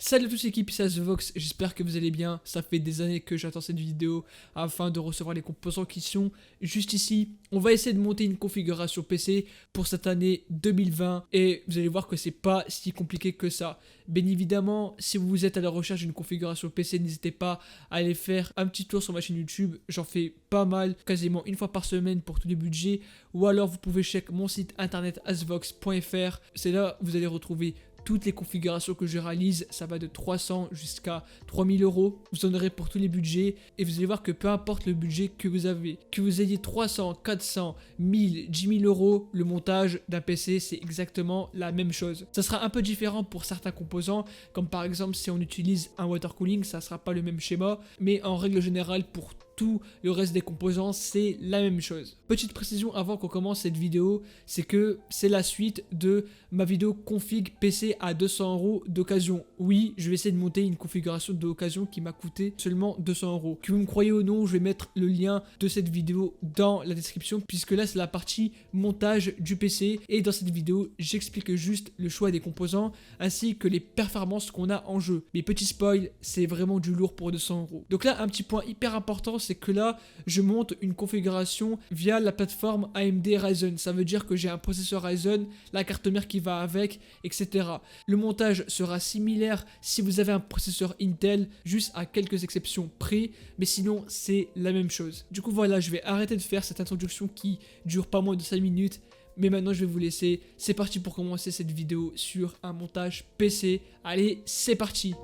Salut à tous l'équipe, c'est Vox, j'espère que vous allez bien. Ça fait des années que j'attends cette vidéo afin de recevoir les composants qui sont juste ici. On va essayer de monter une configuration PC pour cette année 2020 et vous allez voir que c'est pas si compliqué que ça. Bien évidemment, si vous êtes à la recherche d'une configuration PC, n'hésitez pas à aller faire un petit tour sur ma chaîne YouTube. J'en fais pas mal, quasiment une fois par semaine pour tous les budgets. Ou alors vous pouvez checker mon site internet asvox.fr. C'est là où vous allez retrouver toutes les configurations que je réalise. Ça va de 300 jusqu'à 3000 euros. Vous en aurez pour tous les budgets. Et vous allez voir que peu importe le budget que vous avez, que vous ayez 300, 400, 1000, 10 000 euros, le montage d'un PC, c'est exactement la même chose. Ça sera un peu différent pour certains composants, comme par exemple si on utilise un water cooling, ça sera pas le même schéma. Mais en règle générale, pour tout le reste des composants, c'est la même chose. Petite précision avant qu'on commence cette vidéo, c'est que c'est la suite de ma vidéo config PC à 200 euros d'occasion. Oui, je vais essayer de monter une configuration d'occasion qui m'a coûté seulement 200 euros. Que vous me croyez ou non, je vais mettre le lien de cette vidéo dans la description, puisque là c'est la partie montage du PC. Et dans cette vidéo, j'explique juste le choix des composants ainsi que les performances qu'on a en jeu. Mais petit spoil, c'est vraiment du lourd pour 200 euros. Donc là, un petit point hyper important, c'est que là, je monte une configuration via la plateforme AMD Ryzen. Ça veut dire que j'ai un processeur Ryzen, la carte mère qui va avec, etc. Le montage sera similaire si vous avez un processeur Intel, juste à quelques exceptions près, mais sinon, c'est la même chose. Du coup, voilà, je vais arrêter de faire cette introduction qui dure pas moins de 5 minutes. Mais maintenant, je vais vous laisser. C'est parti pour commencer cette vidéo sur un montage PC. Allez, c'est parti!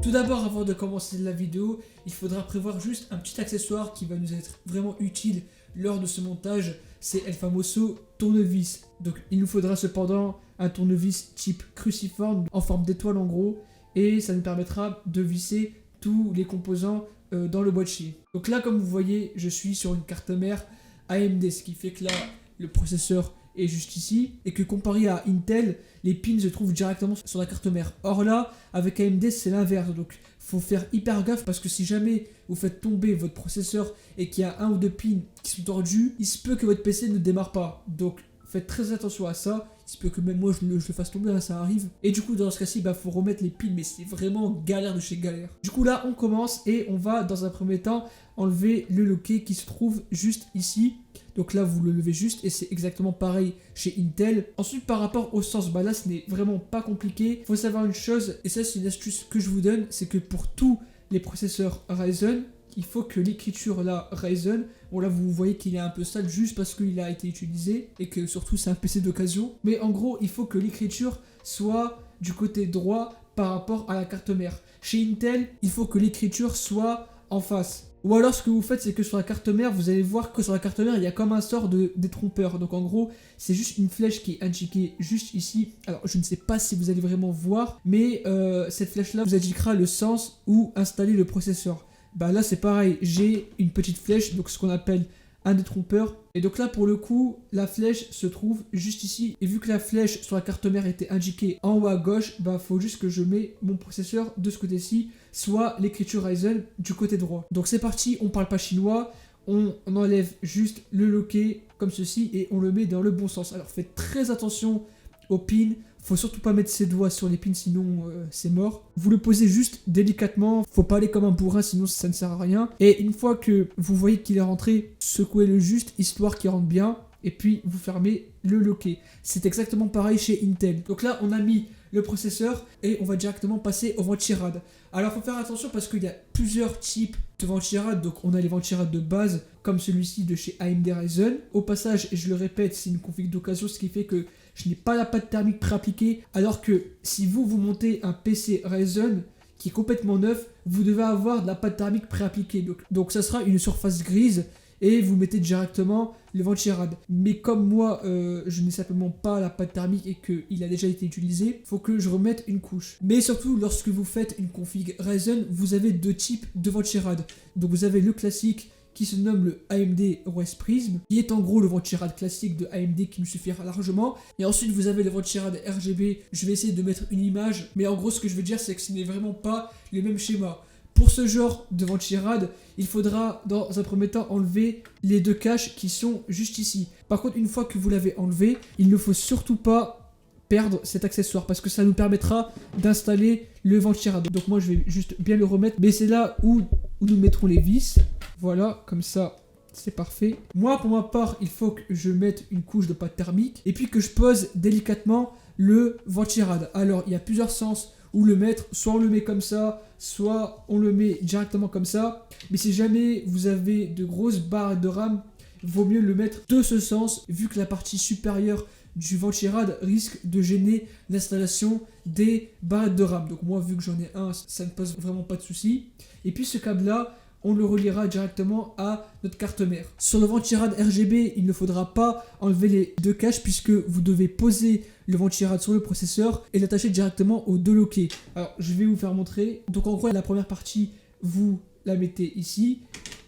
Tout d'abord, avant de commencer la vidéo, il faudra prévoir juste un petit accessoire qui va nous être vraiment utile lors de ce montage. C'est El Famoso tournevis. Donc il nous faudra cependant un tournevis type cruciforme en forme d'étoile en gros. Et ça nous permettra de visser tous les composants dans le boîtier. Donc là, comme vous voyez, je suis sur une carte mère AMD, ce qui fait que là, le processeur est juste ici, et que comparé à Intel, les pins se trouvent directement sur la carte mère. Or là, avec AMD, c'est l'inverse, donc faut faire hyper gaffe parce que si jamais vous faites tomber votre processeur et qu'il y a un ou deux pins qui sont tordus, il se peut que votre PC ne démarre pas. Donc faites très attention à ça. Il se peut que même moi je le fasse tomber, là, ça arrive. Et du coup, dans ce cas-ci, faut remettre les pins, mais c'est vraiment galère de chez galère. Du coup, là, on commence et on va, dans un premier temps, enlever le loquet qui se trouve juste ici. Donc là, vous le levez juste et c'est exactement pareil chez Intel. Ensuite, par rapport au sens, là, ce n'est vraiment pas compliqué. Il faut savoir une chose, et ça, c'est une astuce que je vous donne, c'est que pour tous les processeurs Ryzen, il faut que l'écriture là, Ryzen, bon là vous voyez qu'il est un peu sale juste parce qu'il a été utilisé et que surtout c'est un PC d'occasion. Mais en gros, il faut que l'écriture soit du côté droit par rapport à la carte mère. Chez Intel, il faut que l'écriture soit en face. Ou alors ce que vous faites, c'est que sur la carte mère, vous allez voir que sur la carte mère, il y a comme un sort de détrompeur. Donc en gros, c'est juste une flèche qui est indiquée juste ici. Alors je ne sais pas si vous allez vraiment voir, mais cette flèche-là vous indiquera le sens où installer le processeur. Là c'est pareil, j'ai une petite flèche, donc ce qu'on appelle un détrompeur. Et donc là pour le coup, la flèche se trouve juste ici. Et vu que la flèche sur la carte mère était indiquée en haut à gauche, faut juste que je mets mon processeur de ce côté-ci, soit l'écriture Ryzen du côté droit. Donc c'est parti, on parle pas chinois, on enlève juste le loquet comme ceci et on le met dans le bon sens. Alors faites très attention aux pins. Faut surtout pas mettre ses doigts sur les pins, sinon c'est mort. Vous le posez juste délicatement, faut pas aller comme un bourrin, sinon ça ne sert à rien. Et une fois que vous voyez qu'il est rentré, secouez-le juste, histoire qu'il rentre bien. Et puis vous fermez le loquet. C'est exactement pareil chez Intel. Donc là, on a mis le processeur et on va directement passer aux ventirades. Alors faut faire attention parce qu'il y a plusieurs types de ventirades. Donc on a les ventirades de base comme celui-ci de chez AMD Ryzen. Au passage, et je le répète, c'est une config d'occasion, ce qui fait que je n'ai pas la pâte thermique préappliquée. Alors que si vous montez un PC Ryzen qui est complètement neuf, vous devez avoir de la pâte thermique préappliquée. Donc ça sera une surface grise et vous mettez directement les ventirades. Mais comme moi, je n'ai simplement pas la pâte thermique et qu'il a déjà été utilisé, il faut que je remette une couche. Mais surtout, lorsque vous faites une config Ryzen, vous avez deux types de ventirades. Donc vous avez le classique qui se nomme le AMD OS Prism, qui est en gros le ventirad classique de AMD qui nous suffira largement. Et ensuite vous avez le ventirad RGB, je vais essayer de mettre une image, mais en gros ce que je veux dire c'est que ce n'est vraiment pas le même schéma. Pour ce genre de ventirail, il faudra dans un premier temps enlever les 2 caches qui sont juste ici. Par contre, une fois que vous l'avez enlevé, il ne faut surtout pas perdre cet accessoire parce que ça nous permettra d'installer le ventirail. Donc moi je vais juste bien le remettre, mais c'est là où nous mettrons les vis. Voilà, comme ça c'est parfait. Moi pour ma part, il faut que je mette une couche de pâte thermique et puis que je pose délicatement le ventirail. Alors il y a plusieurs sens où le mettre, soit on le met comme ça, soit on le met directement comme ça. Mais si jamais vous avez de grosses barres de RAM, vaut mieux le mettre de ce sens, vu que la partie supérieure du ventirail risque de gêner l'installation des barrettes de RAM. Donc moi, vu que j'en ai un, ça ne pose vraiment pas de souci. Et puis ce câble-là, on le reliera directement à notre carte mère. Sur le ventirail RGB, il ne faudra pas enlever les 2 caches puisque vous devez poser le ventirail sur le processeur et l'attacher directement aux 2 loquets. Alors, je vais vous faire montrer. Donc en gros, la première partie, vous la mettez ici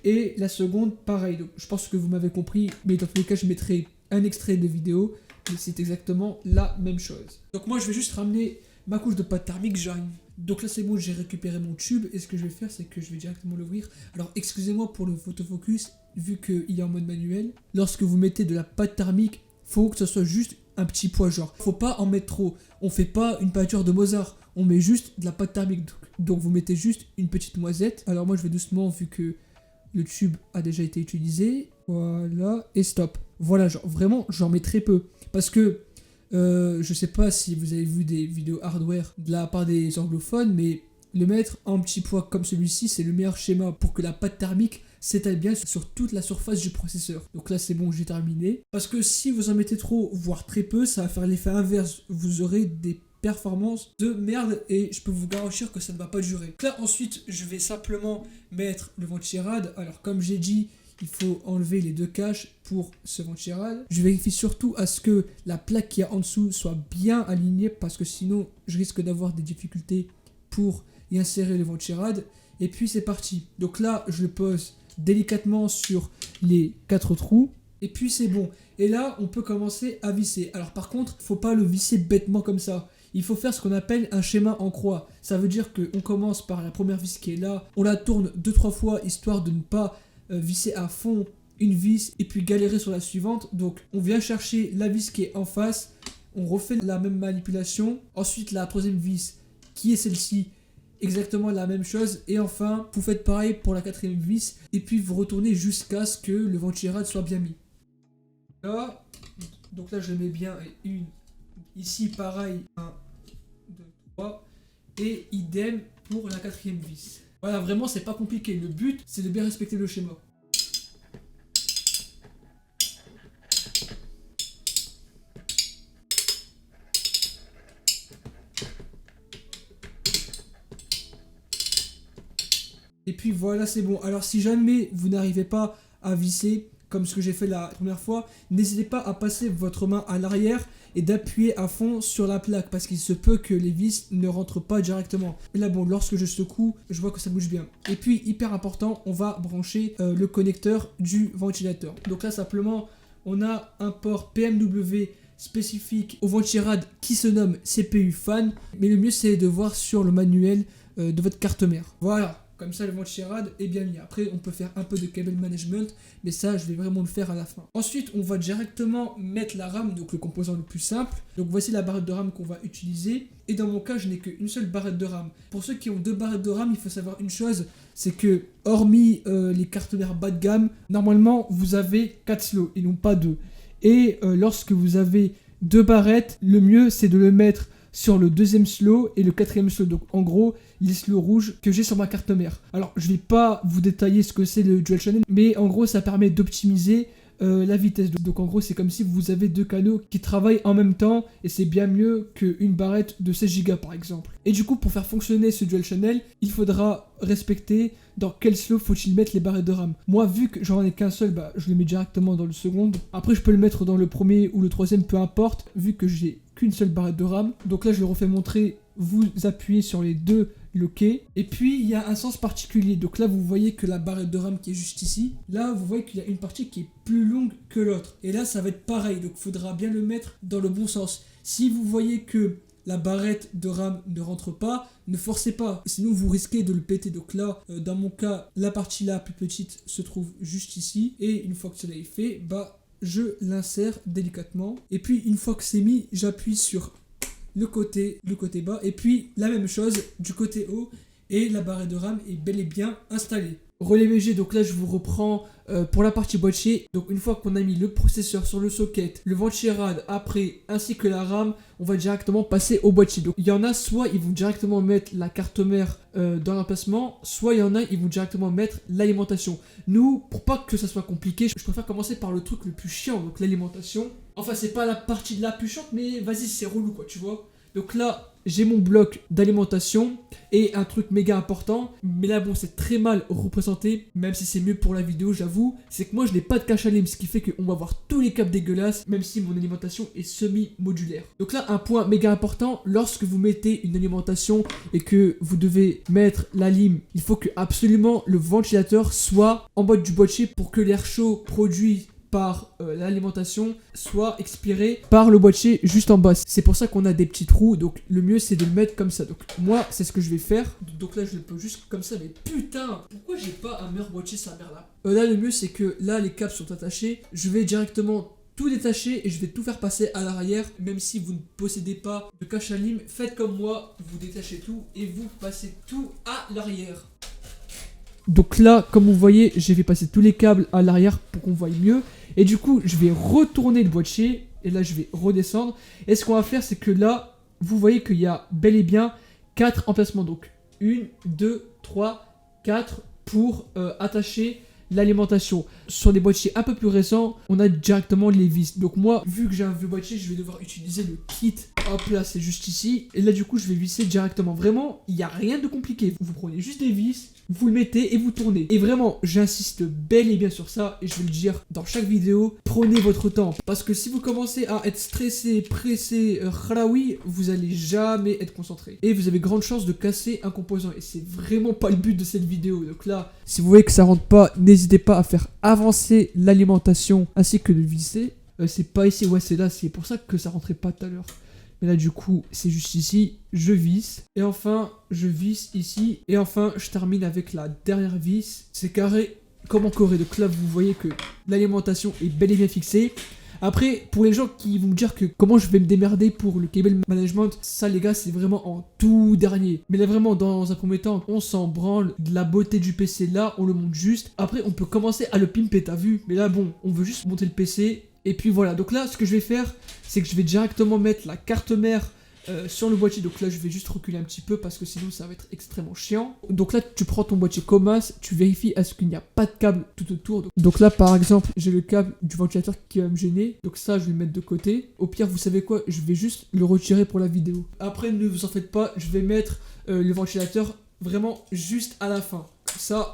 et la seconde, pareil. Donc je pense que vous m'avez compris, mais dans tous les cas, je mettrai un extrait de vidéo et c'est exactement la même chose. Donc moi, je vais juste ramener ma couche de pâte thermique, j'arrive. Donc là c'est bon, j'ai récupéré mon tube et ce que je vais faire c'est que je vais directement l'ouvrir. Alors excusez-moi pour le photofocus vu qu'il est en mode manuel. Lorsque vous mettez de la pâte thermique, faut que ce soit juste un petit poids genre. Faut pas en mettre trop. On fait pas une peinture de Mozart, on met juste de la pâte thermique. Donc vous mettez juste une petite noisette. Alors moi je vais doucement vu que le tube a déjà été utilisé. Voilà et stop. Voilà, genre vraiment j'en mets très peu parce que je sais pas si vous avez vu des vidéos hardware de la part des anglophones, mais le mettre en petit poids comme celui-ci, c'est le meilleur schéma pour que la pâte thermique s'étale bien sur toute la surface du processeur. Donc là c'est bon, j'ai terminé. Parce que si vous en mettez trop, voire très peu, ça va faire l'effet inverse. Vous aurez des performances de merde et je peux vous garantir que ça ne va pas durer. Donc là ensuite, je vais simplement mettre le ventirail. Alors comme j'ai dit, il faut enlever les 2 caches pour ce ventirail. Je vérifie surtout à ce que la plaque qui est en dessous soit bien alignée parce que sinon je risque d'avoir des difficultés pour y insérer le ventirail. Et puis c'est parti. Donc là je le pose délicatement sur les 4 trous et puis c'est bon. Et là on peut commencer à visser. Alors par contre, faut pas le visser bêtement comme ça. Il faut faire ce qu'on appelle un schéma en croix. Ça veut dire qu'on commence par la première vis qui est là, on la tourne 2-3 fois histoire de ne pas visser à fond une vis et puis galérer sur la suivante. Donc on vient chercher la vis qui est en face, on refait la même manipulation, ensuite la troisième vis qui est celle-ci, exactement la même chose, et enfin vous faites pareil pour la 4e vis et puis vous retournez jusqu'à ce que le ventirail soit bien mis. Là, donc là je mets bien une, ici pareil, 1, 2, 3 et idem pour la 4e vis. Voilà, vraiment c'est pas compliqué, le but c'est de bien respecter le schéma. Et puis voilà, c'est bon. Alors si jamais vous n'arrivez pas à visser comme ce que j'ai fait la première fois, n'hésitez pas à passer votre main à l'arrière et d'appuyer à fond sur la plaque parce qu'il se peut que les vis ne rentrent pas directement. Et là bon, lorsque je secoue, je vois que ça bouge bien. Et puis hyper important, on va brancher le connecteur du ventilateur. Donc là simplement, on a un port PMW spécifique au ventirail qui se nomme CPU fan, mais le mieux c'est de voir sur le manuel de votre carte mère. Voilà. Comme ça, le ventirail est bien mis. Après, on peut faire un peu de cable management, mais ça, je vais vraiment le faire à la fin. Ensuite, on va directement mettre la RAM, donc le composant le plus simple. Donc voici la barrette de RAM qu'on va utiliser. Et dans mon cas, je n'ai qu'une seule barrette de RAM. Pour ceux qui ont 2 barrettes de RAM, il faut savoir une chose, c'est que, hormis les cartes mères bas de gamme, normalement, vous avez 4 slots et non pas 2. Et lorsque vous avez 2 barrettes, le mieux, c'est de le mettre sur le 2e slot et le 4e slot. Donc en gros, les slots rouges que j'ai sur ma carte mère. Alors je vais pas vous détailler ce que c'est le dual channel, mais en gros ça permet d'optimiser la vitesse. Donc en gros c'est comme si vous avez 2 canaux qui travaillent en même temps et c'est bien mieux qu'une barrette de 16 Go par exemple. Et du coup pour faire fonctionner ce dual channel, il faudra respecter dans quel slot faut-il mettre les barrettes de RAM. Moi vu que j'en ai qu'un seul, je le mets directement dans le second. Après je peux le mettre dans le premier ou le 3e, peu importe, vu que j'ai qu'une seule barrette de RAM. Donc là je le refais montrer, vous appuyez sur les 2 loquets. Et puis il y a un sens particulier. Donc là vous voyez que la barrette de RAM qui est juste ici, là vous voyez qu'il y a une partie qui est plus longue que l'autre. Et là ça va être pareil, donc il faudra bien le mettre dans le bon sens. Si vous voyez que la barrette de RAM ne rentre pas, ne forcez pas, sinon vous risquez de le péter. Donc là, dans mon cas, la partie là plus petite se trouve juste ici, et une fois que cela est fait, je l'insère délicatement, et puis une fois que c'est mis, j'appuie sur le côté bas, et puis la même chose du côté haut, et la barrette de RAM est bel et bien installée. Relais VG, donc là je vous reprends pour la partie boîtier. Donc une fois qu'on a mis le processeur sur le socket, le ventilo RAD après, ainsi que la RAM, on va directement passer au boîtier. Donc il y en a, soit ils vont directement mettre la carte mère dans l'emplacement, soit il y en a, ils vont directement mettre l'alimentation. Nous, pour pas que ça soit compliqué, je préfère commencer par le truc le plus chiant, donc l'alimentation. Enfin c'est pas la partie la plus chiante, mais vas-y, c'est relou quoi, tu vois. Donc là, j'ai mon bloc d'alimentation et un truc méga important, mais là bon, c'est très mal représenté, même si c'est mieux pour la vidéo, j'avoue, c'est que moi je n'ai pas de cache alim, ce qui fait qu'on va voir tous les câbles dégueulasses, même si mon alimentation est semi-modulaire. Donc là, un point méga important, lorsque vous mettez une alimentation et que vous devez mettre la lime, il faut que absolument le ventilateur soit en bas du boîtier pour que l'air chaud produit par l'alimentation soit expiré par le boîtier juste en bas. C'est pour ça qu'on a des petits trous, donc le mieux c'est de le mettre comme ça. Donc moi c'est ce que je vais faire, donc là je le peux juste comme ça, mais putain, pourquoi j'ai pas un meilleur boîtier sa mère là. Là le mieux c'est que là les câbles sont attachés, je vais directement tout détacher et je vais tout faire passer à l'arrière. Même si vous ne possédez pas de cache à lime, faites comme moi, vous détachez tout et vous passez tout à l'arrière. Donc là, comme vous voyez, j'ai fait passer tous les câbles à l'arrière pour qu'on voie mieux. Et du coup, je vais retourner le boîtier. Et là, je vais redescendre. Et ce qu'on va faire, c'est que là, vous voyez qu'il y a bel et bien 4 emplacements. Donc 1, 2, 3, 4 pour attacher l'alimentation. Sur des boîtiers un peu plus récents, on a directement les vis. Donc moi, vu que j'ai un vieux boîtier, je vais devoir utiliser le kit. Hop là, c'est juste ici. Et là, du coup, je vais visser directement. Vraiment, il n'y a rien de compliqué. Vous prenez juste des vis, vous le mettez et vous tournez. Et vraiment, j'insiste bel et bien sur ça, et je vais le dire dans chaque vidéo, prenez votre temps. Parce que si vous commencez à être stressé, pressé, khraoui, vous allez jamais être concentré. Et vous avez grande chance de casser un composant. Et c'est vraiment pas le but de cette vidéo. Donc là, si vous voyez que ça rentre pas, n'hésitez pas à faire avancer l'alimentation ainsi que de visser. C'est pas ici, ouais c'est là, c'est pour ça que ça rentrait pas tout à l'heure. Mais là du coup c'est juste ici, je visse, et enfin je visse ici, et enfin je termine avec la dernière vis, c'est carré comme en Corée. Donc là vous voyez que l'alimentation est bel et bien fixée. Après, pour les gens qui vont me dire que comment je vais me démerder pour le cable management, ça les gars c'est vraiment en tout dernier. Mais là vraiment dans un premier temps, on s'en branle de la beauté du PC là, on le monte juste. Après on peut commencer à le pimper, t'as vu. Mais là bon, on veut juste monter le PC. Et puis voilà, donc là ce que je vais faire, c'est que je vais directement mettre la carte mère sur le boîtier. Donc là je vais juste reculer un petit peu parce que sinon ça va être extrêmement chiant. Donc là tu prends ton boîtier Comas, tu vérifies à ce qu'il n'y a pas de câble tout autour. Donc là par exemple j'ai le câble du ventilateur qui va me gêner, donc ça je vais le mettre de côté. Au pire vous savez quoi, je vais juste le retirer pour la vidéo. Après ne vous en faites pas, je vais mettre le ventilateur vraiment juste à la fin. Ça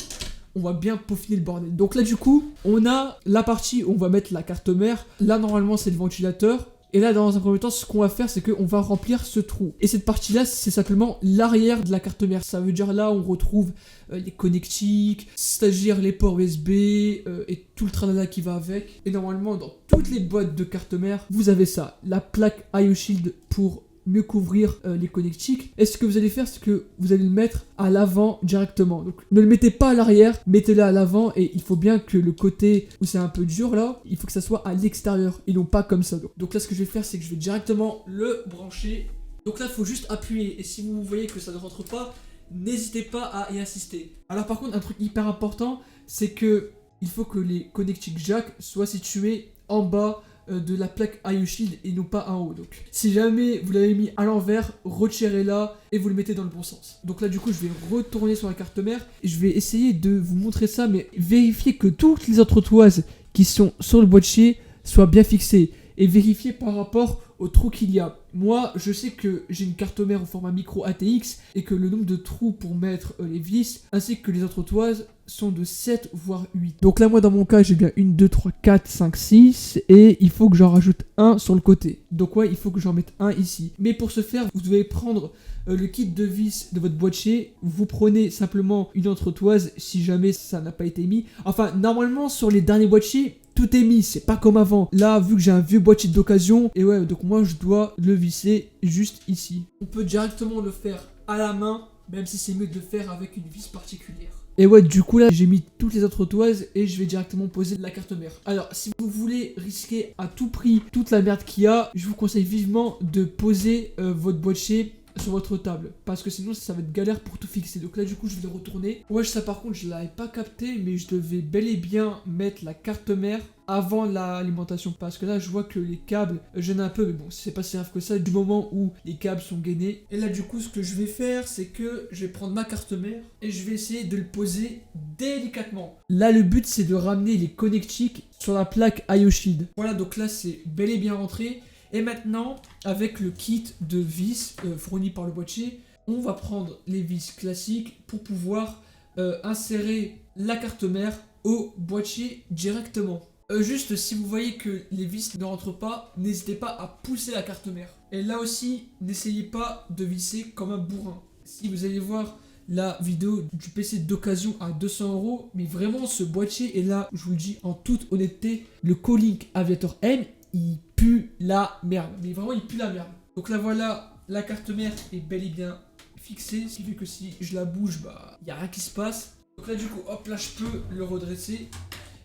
on va bien peaufiner le bordel. Donc là du coup on a la partie où on va mettre la carte mère. Là normalement c'est le ventilateur. Et là dans un premier temps ce qu'on va faire c'est qu'on va remplir ce trou. Et cette partie là c'est simplement l'arrière de la carte mère. Ça veut dire là on retrouve les connectiques, c'est-à-dire les ports USB et tout le tralala qui va avec. Et normalement dans toutes les boîtes de carte mère vous avez ça. La plaque IO Shield pour mieux couvrir les connectiques. Et ce que vous allez faire, c'est que vous allez le mettre à l'avant directement. Donc ne le mettez pas à l'arrière, mettez-le à l'avant, et il faut bien que le côté où c'est un peu dur là, il faut que ça soit à l'extérieur et non pas comme ça. Donc là ce que je vais faire, c'est que je vais directement le brancher. Donc là il faut juste appuyer, et si vous voyez que ça ne rentre pas, n'hésitez pas à y insister. Alors par contre un truc hyper important, c'est que il faut que les connectiques jack soient situés en bas de la plaque IO Shield et non pas en haut. Donc si jamais vous l'avez mis à l'envers, retirez-la et vous le mettez dans le bon sens. Donc là du coup je vais retourner sur la carte mère et je vais essayer de vous montrer ça, mais vérifiez que toutes les autres toises qui sont sur le boîtier soient bien fixées et vérifiez par rapport au trou qu'il y a. Moi je sais que j'ai une carte mère au format micro ATX et que le nombre de trous pour mettre les vis ainsi que les autres toises sont de 7 voire 8. Donc là moi dans mon cas j'ai bien 1, 2, 3, 4, 5, 6 et il faut que j'en rajoute un sur le côté. Donc ouais il faut que j'en mette un ici. Mais pour ce faire vous devez prendre le kit de vis de votre boîtier. Vous prenez simplement une autre toise si jamais ça n'a pas été mis. Enfin normalement sur les derniers boîtiers tout est mis, c'est pas comme avant. Là, vu que j'ai un vieux boîtier d'occasion, et ouais, donc moi je dois le visser juste ici. On peut directement le faire à la main, même si c'est mieux de le faire avec une vis particulière. Et ouais, du coup là, j'ai mis toutes les autres toises et je vais directement poser la carte mère. Alors, si vous voulez risquer à tout prix toute la merde qu'il y a, je vous conseille vivement de poser votre boîtier sur votre table, parce que sinon ça va être galère pour tout fixer. Donc là du coup je vais le retourner. Ouais, ça par contre je l'avais pas capté, mais je devais bel et bien mettre la carte mère avant l'alimentation, parce que là je vois que les câbles gênent un peu, mais bon c'est pas si grave que ça du moment où les câbles sont gainés. Et là du coup ce que je vais faire, c'est que je vais prendre ma carte mère et je vais essayer de le poser délicatement. Là le but c'est de ramener les connectiques sur la plaque IO Shield. Voilà, donc là c'est bel et bien rentré. Et maintenant, avec le kit de vis fourni par le boîtier, on va prendre les vis classiques pour pouvoir insérer la carte mère au boîtier directement. Juste, si vous voyez que les vis ne rentrent pas, n'hésitez pas à pousser la carte mère. Et là aussi, n'essayez pas de visser comme un bourrin. Si vous allez voir la vidéo du PC d'occasion à 200 €, mais vraiment ce boîtier, et là, je vous le dis en toute honnêteté, le Colink Aviator M, il pue la merde. Mais vraiment, il pue la merde. Donc là, voilà, la carte mère est bel et bien fixée. Ce qui fait que si je la bouge, bah, il n'y a rien qui se passe. Donc là, du coup, hop, là, je peux le redresser.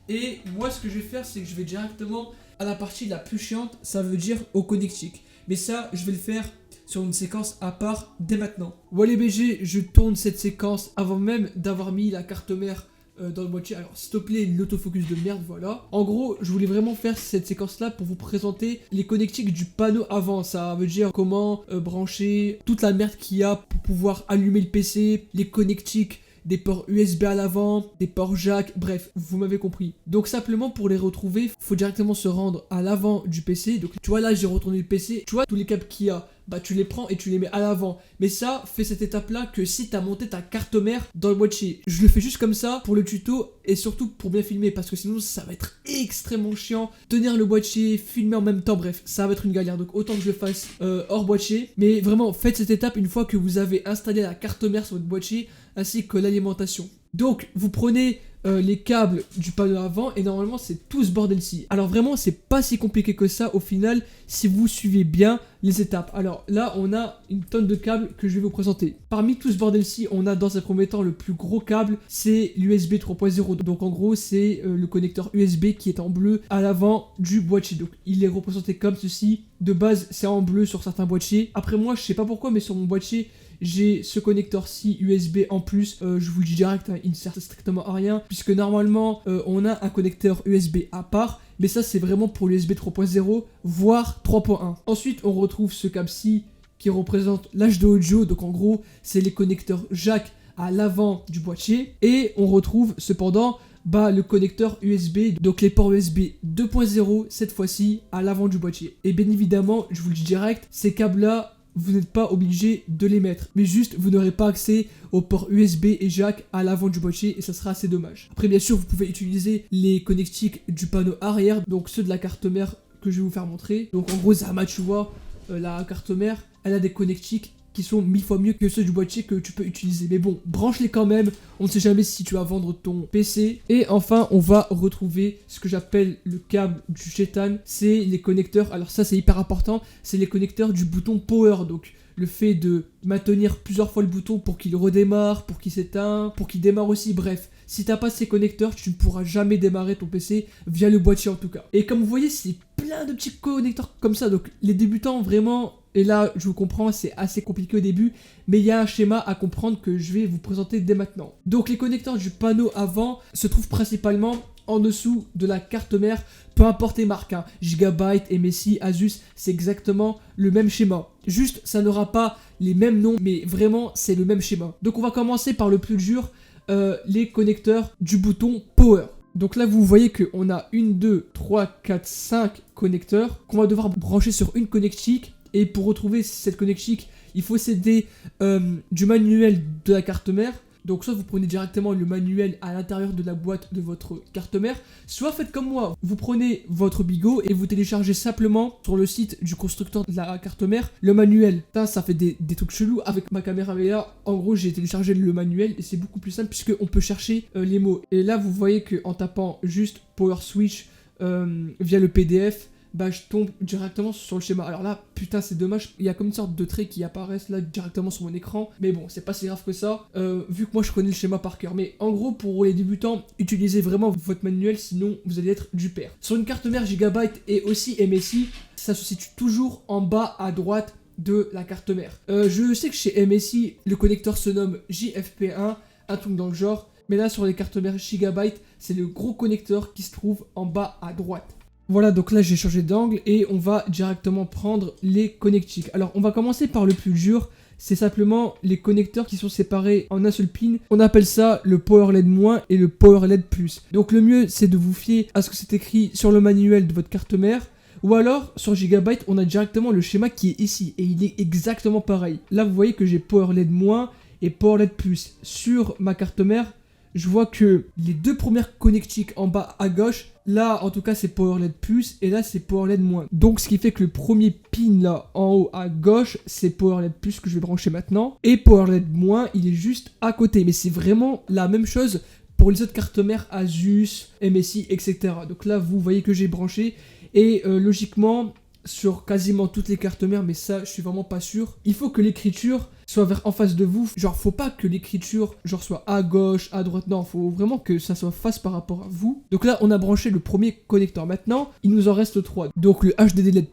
Et moi, ce que je vais faire, c'est que je vais directement à la partie la plus chiante. Ça veut dire au connectique. Mais ça, je vais le faire sur une séquence à part dès maintenant. Voilà, BG, je tourne cette séquence avant même d'avoir mis la carte mère dans le boîtier. Alors s'il te plaît, l'autofocus de merde, voilà. En gros, je voulais vraiment faire cette séquence là pour vous présenter les connectiques du panneau avant. Ça veut dire comment brancher toute la merde qu'il y a pour pouvoir allumer le PC, les connectiques des ports USB à l'avant, des ports jack, bref, vous m'avez compris. Donc simplement pour les retrouver, faut directement se rendre à l'avant du PC. Donc tu vois là, j'ai retourné le PC, tu vois tous les câbles qu'il y a, bah tu les prends et tu les mets à l'avant. Mais ça, fais cette étape là que si t'as monté ta carte mère dans le boîtier. Je le fais juste comme ça pour le tuto et surtout pour bien filmer, parce que sinon ça va être extrêmement chiant. Tenir le boîtier, filmer en même temps, bref, ça va être une galère. Donc autant que je le fasse hors boîtier. Mais vraiment, faites cette étape une fois que vous avez installé la carte mère sur votre boîtier ainsi que l'alimentation. Donc vous prenez les câbles du panneau avant et normalement c'est tout ce bordel-ci. Alors vraiment c'est pas si compliqué que ça au final si vous suivez bien les étapes. Alors là on a une tonne de câbles que je vais vous présenter. Parmi tout ce bordel-ci, on a dans un premier temps le plus gros câble, c'est l'USB 3.0. Donc en gros c'est le connecteur USB qui est en bleu à l'avant du boîtier. Donc il est représenté comme ceci. De base c'est en bleu sur certains boîtiers. Après moi je sais pas pourquoi mais sur mon boîtier j'ai ce connecteur-ci USB en plus, je vous le dis direct, hein, il ne sert strictement à rien, puisque normalement on a un connecteur USB à part, mais ça c'est vraiment pour l'USB 3.0, voire 3.1. Ensuite on retrouve ce câble-ci qui représente l'HD audio, donc en gros c'est les connecteurs jack à l'avant du boîtier, et on retrouve cependant le connecteur USB, donc les ports USB 2.0 cette fois-ci à l'avant du boîtier. Et bien évidemment, je vous le dis direct, ces câbles-là, vous n'êtes pas obligé de les mettre, mais juste vous n'aurez pas accès aux ports USB et jack à l'avant du boîtier et ça sera assez dommage. Après bien sûr vous pouvez utiliser les connectiques du panneau arrière, donc ceux de la carte mère que je vais vous faire montrer. Donc en gros Zama, tu vois, la carte mère elle a des connectiques qui sont 1000 fois mieux que ceux du boîtier que tu peux utiliser. Mais bon, branche-les quand même, on ne sait jamais si tu vas vendre ton PC. Et enfin, on va retrouver ce que j'appelle le câble du chétan, c'est les connecteurs, alors ça c'est hyper important, c'est les connecteurs du bouton power, donc le fait de maintenir plusieurs fois le bouton pour qu'il redémarre, pour qu'il s'éteint, pour qu'il démarre aussi, bref. Si t'as pas ces connecteurs, tu ne pourras jamais démarrer ton PC via le boîtier en tout cas. Et comme vous voyez, c'est plein de petits connecteurs comme ça, donc les débutants vraiment... Et là, je vous comprends, c'est assez compliqué au début, mais il y a un schéma à comprendre que je vais vous présenter dès maintenant. Donc les connecteurs du panneau avant se trouvent principalement en dessous de la carte mère, peu importe les marques, hein. Gigabyte, MSI, Asus, c'est exactement le même schéma. Juste, ça n'aura pas les mêmes noms, mais vraiment, c'est le même schéma. Donc on va commencer par le plus dur, les connecteurs du bouton Power. Donc là, vous voyez qu'on a 1, 2, 3, 4, 5 connecteurs qu'on va devoir brancher sur une connectique. Et pour retrouver cette connectique, il faut s'aider du manuel de la carte mère. Donc soit vous prenez directement le manuel à l'intérieur de la boîte de votre carte mère, soit faites comme moi, vous prenez votre bigot et vous téléchargez simplement sur le site du constructeur de la carte mère le manuel. Ça fait des trucs chelous avec ma caméra, mais là en gros j'ai téléchargé le manuel et c'est beaucoup plus simple puisqu'on peut chercher les mots. Et là vous voyez qu'en tapant juste Power Switch via le PDF, bah je tombe directement sur le schéma. Alors là, putain, c'est dommage, il y a comme une sorte de traits qui apparaissent là directement sur mon écran. Mais bon, c'est pas si grave que ça, vu que moi je connais le schéma par cœur. Mais en gros, pour les débutants, utilisez vraiment votre manuel, sinon vous allez être du père. Sur une carte mère Gigabyte et aussi MSI, ça se situe toujours en bas à droite de la carte mère. Je sais que chez MSI, le connecteur se nomme JFP1, un truc dans le genre. Mais là, sur les cartes mères Gigabyte, c'est le gros connecteur qui se trouve en bas à droite. Voilà, donc là j'ai changé d'angle et on va directement prendre les connectiques. Alors on va commencer par le plus dur, c'est simplement les connecteurs qui sont séparés en un seul pin. On appelle ça le Power LED- et le Power LED+. Donc le mieux c'est de vous fier à ce que c'est écrit sur le manuel de votre carte mère. Ou alors, sur Gigabyte, on a directement le schéma qui est ici, et il est exactement pareil. Là vous voyez que j'ai Power LED- et Power LED+. Sur ma carte mère, je vois que les deux premières connectiques en bas à gauche, là en tout cas c'est Power LED+, et là c'est Power LED-. Donc ce qui fait que le premier pin là en haut à gauche, c'est Power LED+, que je vais brancher maintenant, et Power LED-, il est juste à côté. Mais c'est vraiment la même chose pour les autres cartes mères Asus, MSI, etc. Donc là vous voyez que j'ai branché, et logiquement, sur quasiment toutes les cartes mères, mais ça je suis vraiment pas sûr, il faut que l'écriture soit en face de vous. Genre faut pas que l'écriture genre soit à gauche, à droite, non, faut vraiment que ça soit face par rapport à vous. Donc là on a branché le premier connecteur. Maintenant il nous en reste 3. Donc le HDD LED+,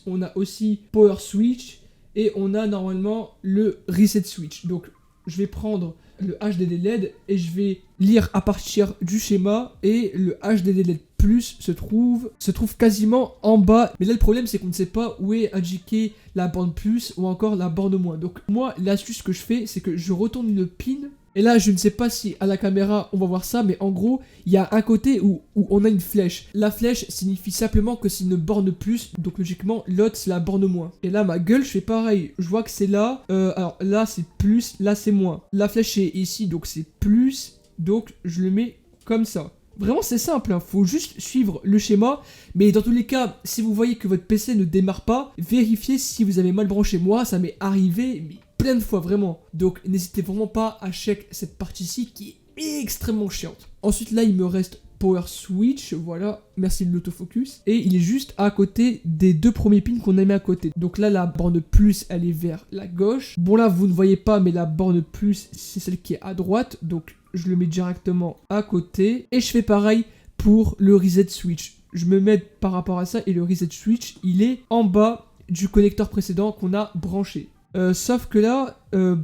on a aussi Power Switch et on a normalement le Reset Switch. Donc je vais prendre le HDD LED et je vais lire à partir du schéma, et le HDD LED+ se trouve quasiment en bas. Mais là le problème c'est qu'on ne sait pas où est indiquée la borne plus ou encore la borne moins. Donc moi l'astuce que je fais, c'est que je retourne le pin. Et là, je ne sais pas si à la caméra on va voir ça, mais en gros, il y a un côté où on a une flèche. La flèche signifie simplement que c'est une borne plus, donc logiquement, l'autre c'est la borne moins. Et là, ma gueule, je fais pareil. Je vois que c'est là. Alors là, c'est plus, là, c'est moins. La flèche est ici, donc c'est plus, donc je le mets comme ça. Vraiment c'est simple, hein. Faut juste suivre le schéma, mais dans tous les cas, si vous voyez que votre PC ne démarre pas, vérifiez si vous avez mal branché. Moi, ça m'est arrivé, mais plein de fois vraiment. Donc n'hésitez vraiment pas à check cette partie-ci qui est extrêmement chiante. Ensuite là, il me reste Power Switch, voilà, merci de l'autofocus. Et il est juste à côté des deux premiers pins qu'on a mis à côté. Donc là, la borne plus, elle est vers la gauche. Bon là, vous ne voyez pas, mais la borne plus, c'est celle qui est à droite. Donc je le mets directement à côté. Et je fais pareil pour le Reset Switch. Je me mets par rapport à ça, et le Reset Switch, il est en bas du connecteur précédent qu'on a branché. Sauf que là,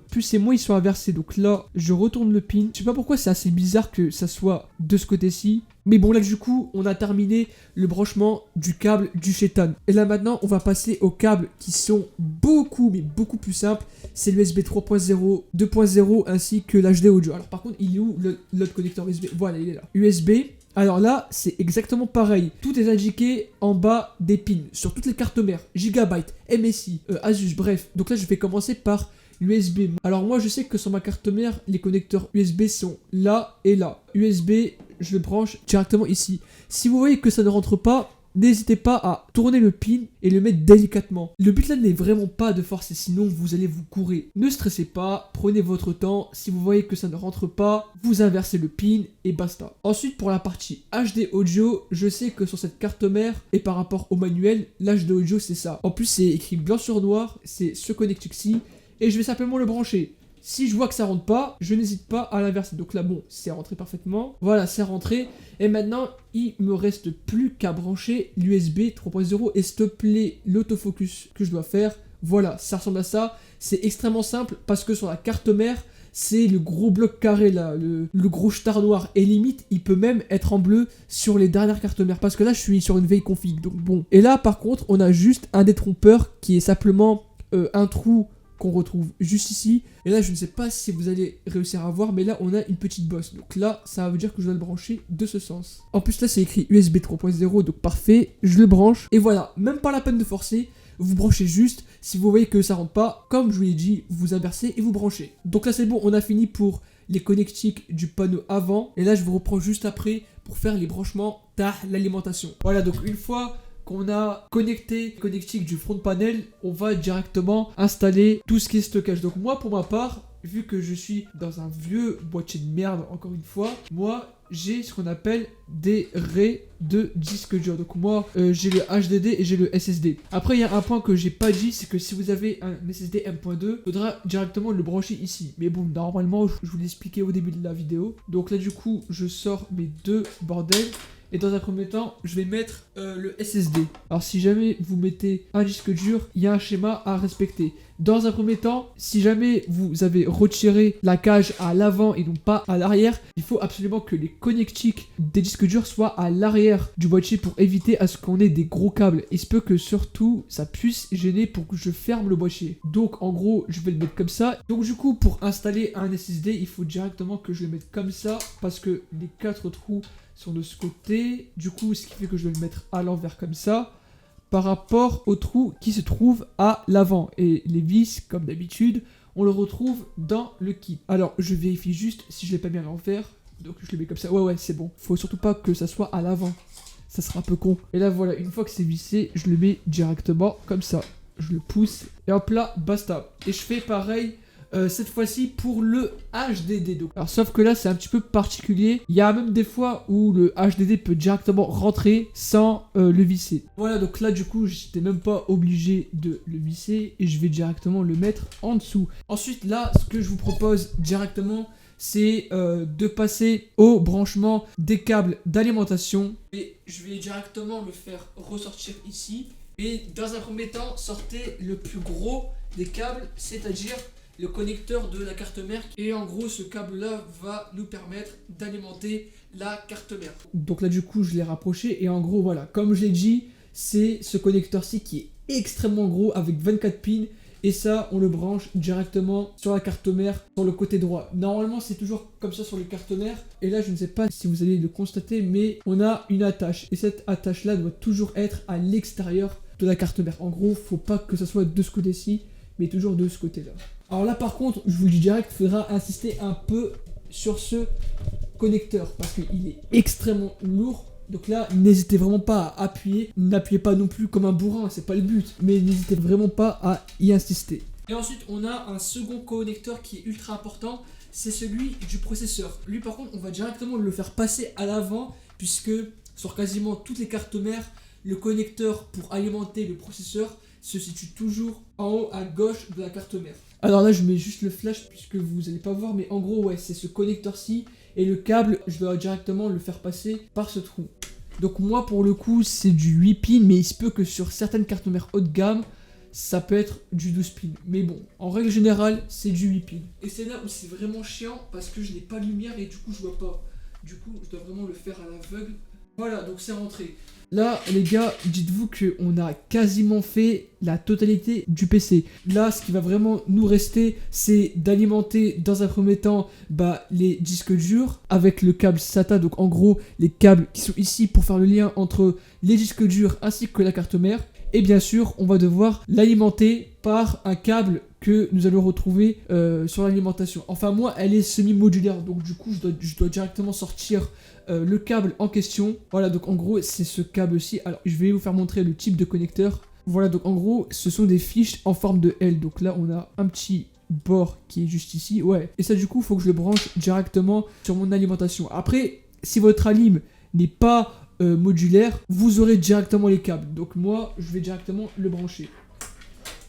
plus et moins ils sont inversés. Donc là, je retourne le pin. Je sais pas pourquoi c'est assez bizarre que ça soit de ce côté-ci. Mais bon, là du coup, on a terminé le branchement du câble du chétan. Et là maintenant, on va passer aux câbles qui sont beaucoup, mais beaucoup plus simples. C'est l'USB 3.0, 2.0 ainsi que l'HD audio. Alors par contre, il est où l'autre connecteur USB? Voilà, il est là. USB. Alors là, c'est exactement pareil. Tout est indiqué en bas des pins, sur toutes les cartes mères, Gigabyte, MSI, Asus, bref. Donc là, je vais commencer par l'USB. Alors moi, je sais que sur ma carte mère, les connecteurs USB sont là et là. USB, je le branche directement ici. Si vous voyez que ça ne rentre pas, n'hésitez pas à tourner le pin et le mettre délicatement. Le but là n'est vraiment pas de forcer, sinon vous allez vous courir. Ne stressez pas, prenez votre temps. Si vous voyez que ça ne rentre pas, vous inversez le pin et basta. Ensuite, pour la partie HD audio, je sais que sur cette carte mère et par rapport au manuel, l'HD audio c'est ça. En plus, c'est écrit blanc sur noir, c'est ce connecteur-ci, et je vais simplement le brancher. Si je vois que ça rentre pas, je n'hésite pas à l'inverser. Donc là, bon, c'est rentré parfaitement. Voilà, c'est rentré. Et maintenant, il me reste plus qu'à brancher l'USB 3.0 et stopper l'autofocus que je dois faire. Voilà, ça ressemble à ça. C'est extrêmement simple parce que sur la carte mère, c'est le gros bloc carré là, le gros star noir. Et limite, il peut même être en bleu sur les dernières cartes mères. Parce que là, je suis sur une vieille config. Donc bon. Et là, par contre, on a juste un détrompeur qui est simplement un trou qu'on retrouve juste ici. Et là, je ne sais pas si vous allez réussir à voir, mais là, on a une petite bosse. Donc là, ça veut dire que je dois le brancher de ce sens. En plus, là, c'est écrit USB 3.0, donc parfait. Je le branche. Et voilà, même pas la peine de forcer. Vous branchez juste. Si vous voyez que ça rentre pas, comme je vous l'ai dit, vous inversez et vous branchez. Donc là, c'est bon, on a fini pour les connectiques du panneau avant. Et là, je vous reprends juste après pour faire les branchements à l'alimentation. Voilà, donc une fois qu'on a connecté le connectique du front panel, on va directement installer tout ce qui est stockage. Donc moi, pour ma part, vu que je suis dans un vieux boîtier de merde, encore une fois, moi, j'ai ce qu'on appelle des raies de disque dur. Donc moi, j'ai le HDD et j'ai le SSD. Après, il y a un point que j'ai pas dit, c'est que si vous avez un SSD M.2, il faudra directement le brancher ici. Mais bon, normalement, je vous l'ai expliqué au début de la vidéo. Donc là, du coup, je sors mes deux bordels. Et dans un premier temps, je vais mettre le SSD. Alors si jamais vous mettez un disque dur, il y a un schéma à respecter. Dans un premier temps, si jamais vous avez retiré la cage à l'avant et non pas à l'arrière, il faut absolument que les connectiques des disques durs soient à l'arrière du boîtier pour éviter à ce qu'on ait des gros câbles. Il se peut que surtout ça puisse gêner pour que je ferme le boîtier. Donc en gros, je vais le mettre comme ça. Donc du coup, pour installer un SSD, il faut directement que je le mette comme ça parce que les 4 trous sont de ce côté. Du coup, ce qui fait que je vais le mettre à l'envers comme ça par rapport au trou qui se trouve à l'avant. Et les vis, comme d'habitude, on le retrouve dans le kit. Alors, je vérifie juste si je l'ai pas mis à l'envers. Donc, je le mets comme ça. Ouais, c'est bon. Faut surtout pas que ça soit à l'avant. Ça sera un peu con. Et là, voilà, une fois que c'est vissé, je le mets directement comme ça. Je le pousse. Et hop là, basta. Et je fais pareil cette fois-ci pour le HDD. Donc. Alors sauf que là c'est un petit peu particulier. Il y a même des fois où le HDD peut directement rentrer sans le visser. Voilà, donc là du coup j'étais même pas obligé de le visser et je vais directement le mettre en dessous. Ensuite là ce que je vous propose directement c'est de passer au branchement des câbles d'alimentation. Et je vais directement le faire ressortir ici. Et dans un premier temps sortez le plus gros des câbles, c'est-à-dire le connecteur de la carte mère. Et en gros, ce câble-là va nous permettre d'alimenter la carte mère. Donc là, du coup, je l'ai rapproché. Et en gros, voilà, comme je l'ai dit, c'est ce connecteur-ci qui est extrêmement gros avec 24 pins. Et ça, on le branche directement sur la carte mère, sur le côté droit. Normalement, c'est toujours comme ça sur les cartes mères. Et là, je ne sais pas si vous allez le constater, mais on a une attache. Et cette attache-là doit toujours être à l'extérieur de la carte mère. En gros, faut pas que ça soit de ce côté-ci, mais toujours de ce côté-là. Alors là par contre, je vous le dis direct, il faudra insister un peu sur ce connecteur parce qu'il est extrêmement lourd. Donc là, n'hésitez vraiment pas à appuyer. N'appuyez pas non plus comme un bourrin, c'est pas le but. Mais n'hésitez vraiment pas à y insister. Et ensuite, on a un second connecteur qui est ultra important. C'est celui du processeur. Lui par contre, on va directement le faire passer à l'avant puisque sur quasiment toutes les cartes mères, le connecteur pour alimenter le processeur se situe toujours en haut à gauche de la carte mère. Alors là je mets juste le flash puisque vous n'allez pas voir, mais en gros ouais c'est ce connecteur ci et le câble je dois directement le faire passer par ce trou. Donc moi pour le coup c'est du 8 pins, mais il se peut que sur certaines cartes mères haut de gamme ça peut être du 12 pins. Mais bon, en règle générale c'est du 8 pins. Et c'est là où c'est vraiment chiant parce que je n'ai pas de lumière et du coup je vois pas. Du coup je dois vraiment le faire à l'aveugle. Voilà, donc c'est rentré. Là, les gars, dites-vous qu'on a quasiment fait la totalité du PC. Là, ce qui va vraiment nous rester, c'est d'alimenter dans un premier temps les disques durs avec le câble SATA. Donc en gros, les câbles qui sont ici pour faire le lien entre les disques durs ainsi que la carte mère. Et bien sûr, on va devoir l'alimenter par un câble que nous allons retrouver sur l'alimentation. Enfin, moi, elle est semi-modulaire. Donc du coup, je dois directement sortir le câble en question. Voilà, donc en gros c'est ce câble-ci. Alors je vais vous faire montrer le type de connecteur. Voilà, donc en gros ce sont des fiches en forme de L. Donc là on a un petit bord qui est juste ici. Ouais, et ça du coup il faut que je le branche directement sur mon alimentation. Après, si votre alim n'est pas modulaire, vous aurez directement les câbles. Donc moi je vais directement le brancher.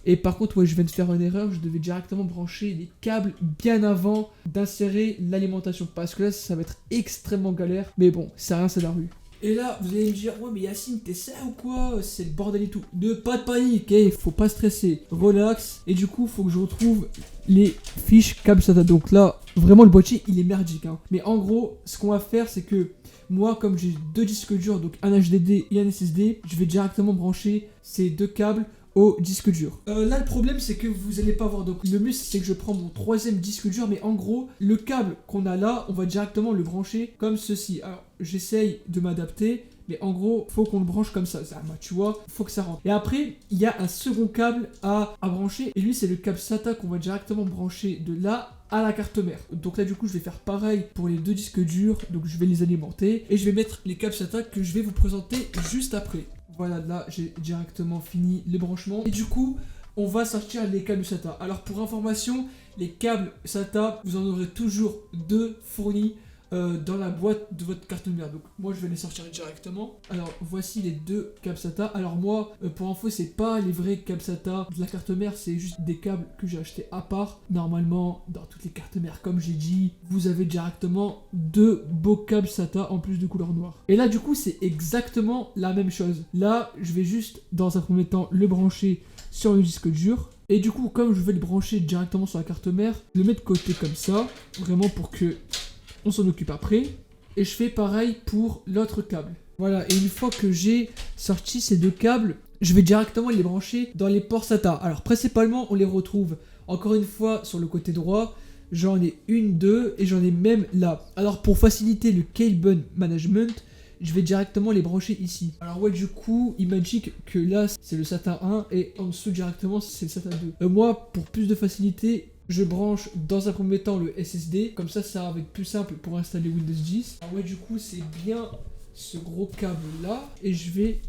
Et par contre, ouais, je viens de faire une erreur, je devais directement brancher les câbles bien avant d'insérer l'alimentation. Parce que là, ça va être extrêmement galère. Mais bon, c'est rien, c'est la rue. Et là, vous allez me dire, ouais, mais Yacine, t'es ça ou quoi? C'est le bordel et tout. Pas de panique, faut pas stresser. Relax. Et du coup, faut que je retrouve les fiches câbles SATA. Donc là, vraiment, le boîtier, il est merdique. Mais en gros, ce qu'on va faire, c'est que moi, comme j'ai deux disques durs, donc un HDD et un SSD, je vais directement brancher ces deux câbles au disque dur. Là le problème c'est que vous allez pas voir, donc le mieux c'est que je prends mon troisième disque dur, mais en gros le câble qu'on a là on va directement le brancher comme ceci. Alors j'essaye de m'adapter, mais en gros faut qu'on le branche comme ça, tu vois, faut que ça rentre. Et après il y a un second câble à brancher, et lui c'est le câble SATA qu'on va directement brancher de là à la carte mère. Donc là du coup je vais faire pareil pour les deux disques durs, donc je vais les alimenter et je vais mettre les câbles SATA que je vais vous présenter juste après. Voilà, là j'ai directement fini les branchements et du coup on va sortir les câbles SATA. Alors pour information, les câbles SATA vous en aurez toujours deux fournis dans la boîte de votre carte mère. Donc moi je vais les sortir directement. Alors voici les deux câbles SATA. Alors moi pour info c'est pas les vrais câbles SATA de la carte mère, c'est juste des câbles que j'ai acheté à part. Normalement dans toutes les cartes mères comme j'ai dit, vous avez directement deux beaux câbles SATA en plus de couleur noire. Et là du coup c'est exactement la même chose. Là je vais juste dans un premier temps le brancher sur le disque dur. Et du coup comme je vais le brancher directement sur la carte mère, je le mets de côté comme ça, vraiment pour que on s'en occupe après. Et je fais pareil pour l'autre câble. Voilà, et une fois que j'ai sorti ces deux câbles, je vais directement les brancher dans les ports SATA. Alors principalement, on les retrouve encore une fois sur le côté droit. J'en ai une, deux, et j'en ai même là. Alors pour faciliter le cable management, je vais directement les brancher ici. Alors ouais, du coup, il m'indique que là, c'est le SATA 1, et en dessous directement, c'est le SATA 2. Moi, pour plus de facilité, je branche dans un premier temps le SSD, comme ça va être plus simple pour installer Windows 10. Alors ouais, du coup c'est bien ce gros câble là, et je vais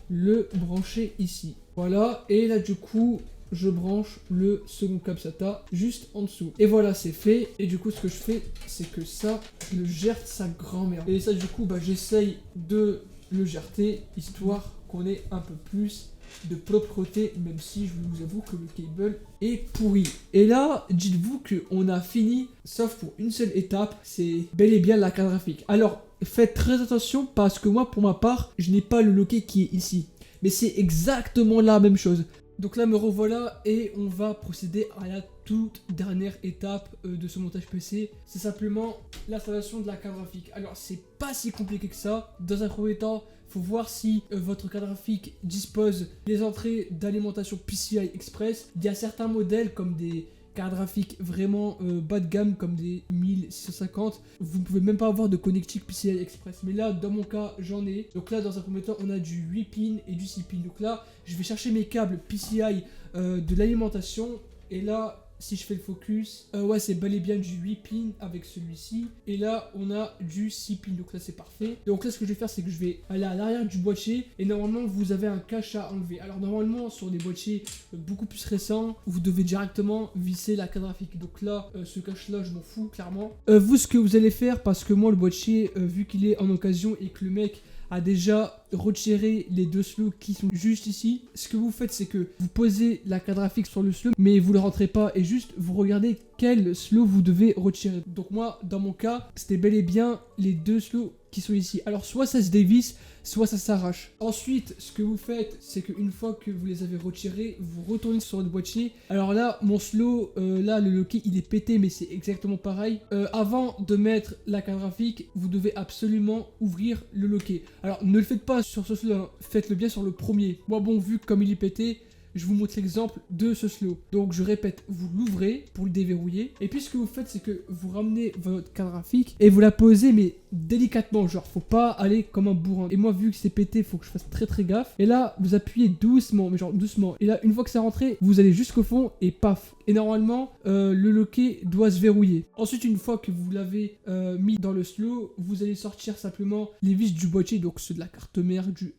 le brancher ici. Voilà, et là du coup je branche le second câble SATA juste en dessous. Et voilà, c'est fait. Et du coup ce que je fais, c'est que ça, je le gère sa grand-mère. Et ça du coup, j'essaye de le gerter, histoire qu'on ait un peu plus de propreté, même si je vous avoue que le cable est pourri. Et là, dites-vous qu'on a fini, sauf pour une seule étape, c'est bel et bien la carte graphique. Alors, faites très attention parce que moi, pour ma part, je n'ai pas le loquet qui est ici. Mais c'est exactement la même chose. Donc là, me revoilà et on va procéder à la toute dernière étape de ce montage PC. C'est simplement l'installation de la carte graphique. Alors, c'est pas si compliqué que ça. Dans un premier temps, faut voir si votre carte graphique dispose des entrées d'alimentation PCI Express. Il y a certains modèles comme des cartes graphiques vraiment bas de gamme comme des 1650. Vous ne pouvez même pas avoir de connectique PCI Express. Mais là, dans mon cas, j'en ai. Donc là, dans un premier temps, on a du 8 pins et du 6 pins. Donc là, je vais chercher mes câbles PCI de l'alimentation. Et là, si je fais le focus, ouais, c'est bel et bien du 8 pins avec celui-ci. Et là, on a du 6 pins. Donc là, c'est parfait. Donc là, ce que je vais faire, c'est que je vais aller à l'arrière du boîtier. Et normalement, vous avez un cache à enlever. Alors normalement, sur des boîtiers beaucoup plus récents, vous devez directement visser la carte graphique. Donc là, ce cache-là, je m'en fous, clairement. Vous, ce que vous allez faire, parce que moi, le boîtier, vu qu'il est en occasion et que le mec a déjà retiré les deux slots qui sont juste ici. Ce que vous faites, c'est que vous posez la carte graphique sur le slot, mais vous ne le rentrez pas et juste vous regardez quel slot vous devez retirer. Donc moi, dans mon cas, c'était bel et bien les deux slots qui sont ici. Alors soit ça se dévisse, soit ça s'arrache. Ensuite, ce que vous faites, c'est qu'une fois que vous les avez retirés, vous retournez sur votre boîtier. Alors là, mon slow, là, le loquet, il est pété, mais c'est exactement pareil. Avant de mettre la carte graphique, vous devez absolument ouvrir le loquet. Alors, ne le faites pas sur ce slow, hein. Faites-le bien sur le premier. Moi, bon, vu comme il est pété, je vous montre l'exemple de ce slow. Donc je répète, vous l'ouvrez pour le déverrouiller. Et puis ce que vous faites, c'est que vous ramenez votre carte graphique et vous la posez, mais délicatement. Genre, faut pas aller comme un bourrin. Et moi, vu que c'est pété, faut que je fasse très très gaffe. Et là, vous appuyez doucement, mais genre doucement. Et là, une fois que c'est rentré, vous allez jusqu'au fond et paf. Et normalement, le loquet doit se verrouiller. Ensuite, une fois que vous l'avez mis dans le slow, vous allez sortir simplement les vis du boîtier, donc ceux de la carte mère, du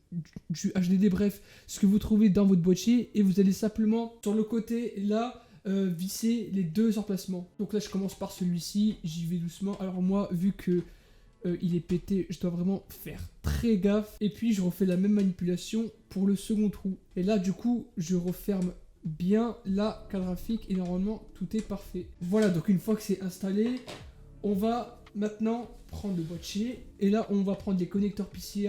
HDD, bref, ce que vous trouvez dans votre boîtier. Et vous allez simplement, sur le côté, là, visser les deux emplacements. Donc là, je commence par celui-ci, j'y vais doucement. Alors moi, vu que il est pété, je dois vraiment faire très gaffe. Et puis, je refais la même manipulation pour le second trou. Et là, du coup, je referme bien la carte graphique et normalement tout est parfait. Voilà, donc une fois que c'est installé, on va maintenant prendre le boîtier et là on va prendre les connecteurs PCI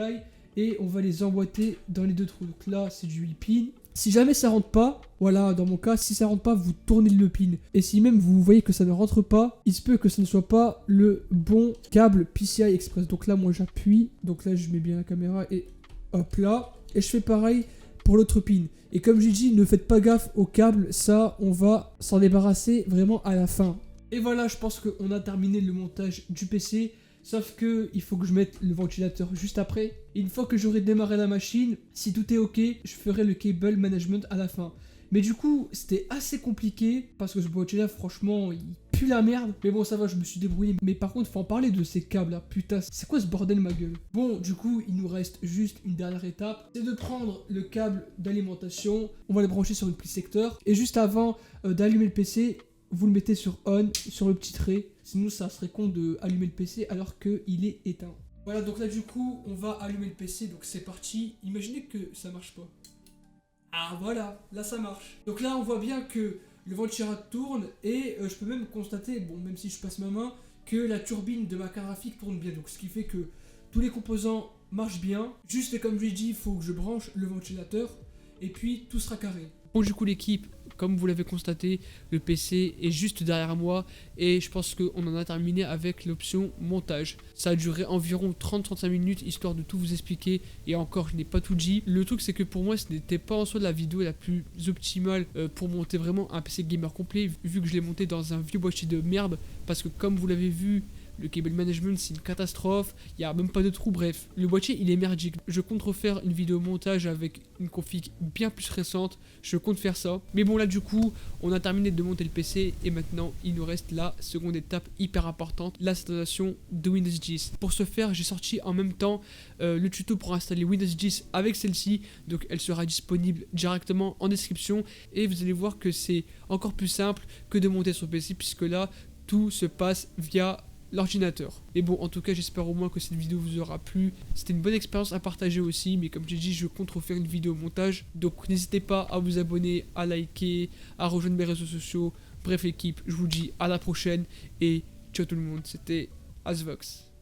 et on va les emboîter dans les deux trous. Donc là c'est du 8 pins. Si jamais ça rentre pas, voilà, dans mon cas, si ça rentre pas, vous tournez le pin. Et si même vous voyez que ça ne rentre pas, il se peut que ce ne soit pas le bon câble PCI Express. Donc là moi j'appuie, donc là je mets bien la caméra et hop là, et je fais pareil pour l'autre pin. Et comme j'ai dit, ne faites pas gaffe au câble, ça on va s'en débarrasser vraiment à la fin. Et voilà, je pense qu'on a terminé le montage du PC, sauf que il faut que je mette le ventilateur juste après. Et une fois que j'aurai démarré la machine, si tout est ok, je ferai le cable management à la fin. Mais du coup, c'était assez compliqué, parce que ce boîtier-là, franchement, il pue la merde. Mais bon, ça va, je me suis débrouillé. Mais par contre, faut en parler de ces câbles-là. Putain, c'est quoi ce bordel, ma gueule? Bon, du coup, il nous reste juste une dernière étape. C'est de prendre le câble d'alimentation. On va le brancher sur une prise secteur. Et juste avant d'allumer le PC, vous le mettez sur on, sur le petit trait. Sinon ça serait con de allumer le PC alors qu'il est éteint. Voilà, donc là du coup on va allumer le PC, donc c'est parti. Imaginez que ça marche pas. Ah voilà, là ça marche. Donc là on voit bien que le venturateur tourne et je peux même constater, bon même si je passe ma main, que la turbine de ma carte graphique tourne bien. Donc ce qui fait que tous les composants marchent bien. Juste comme je l'ai dit, il faut que je branche le ventilateur et puis tout sera carré. Bon du coup l'équipe, comme vous l'avez constaté, le PC est juste derrière moi et je pense qu'on en a terminé avec l'option montage. Ça a duré environ 30-35 minutes histoire de tout vous expliquer et encore je n'ai pas tout dit. Le truc c'est que pour moi ce n'était pas en soi la vidéo la plus optimale pour monter vraiment un PC gamer complet vu que je l'ai monté dans un vieux boîtier de merde parce que comme vous l'avez vu, le cable management c'est une catastrophe, il n'y a même pas de trou, bref. Le boîtier il est merdique. Je compte refaire une vidéo montage avec une config bien plus récente, je compte faire ça. Mais bon là du coup, on a terminé de monter le PC et maintenant il nous reste la seconde étape hyper importante, l'installation de Windows 10. Pour ce faire, j'ai sorti en même temps le tuto pour installer Windows 10 avec celle-ci, donc elle sera disponible directement en description et vous allez voir que c'est encore plus simple que de monter sur PC puisque là, tout se passe via l'ordinateur. Mais bon, en tout cas, j'espère au moins que cette vidéo vous aura plu. C'était une bonne expérience à partager aussi, mais comme j'ai dit, je compte refaire une vidéo montage. Donc n'hésitez pas à vous abonner, à liker, à rejoindre mes réseaux sociaux. Bref l'équipe, je vous dis à la prochaine et ciao tout le monde. C'était Asvox.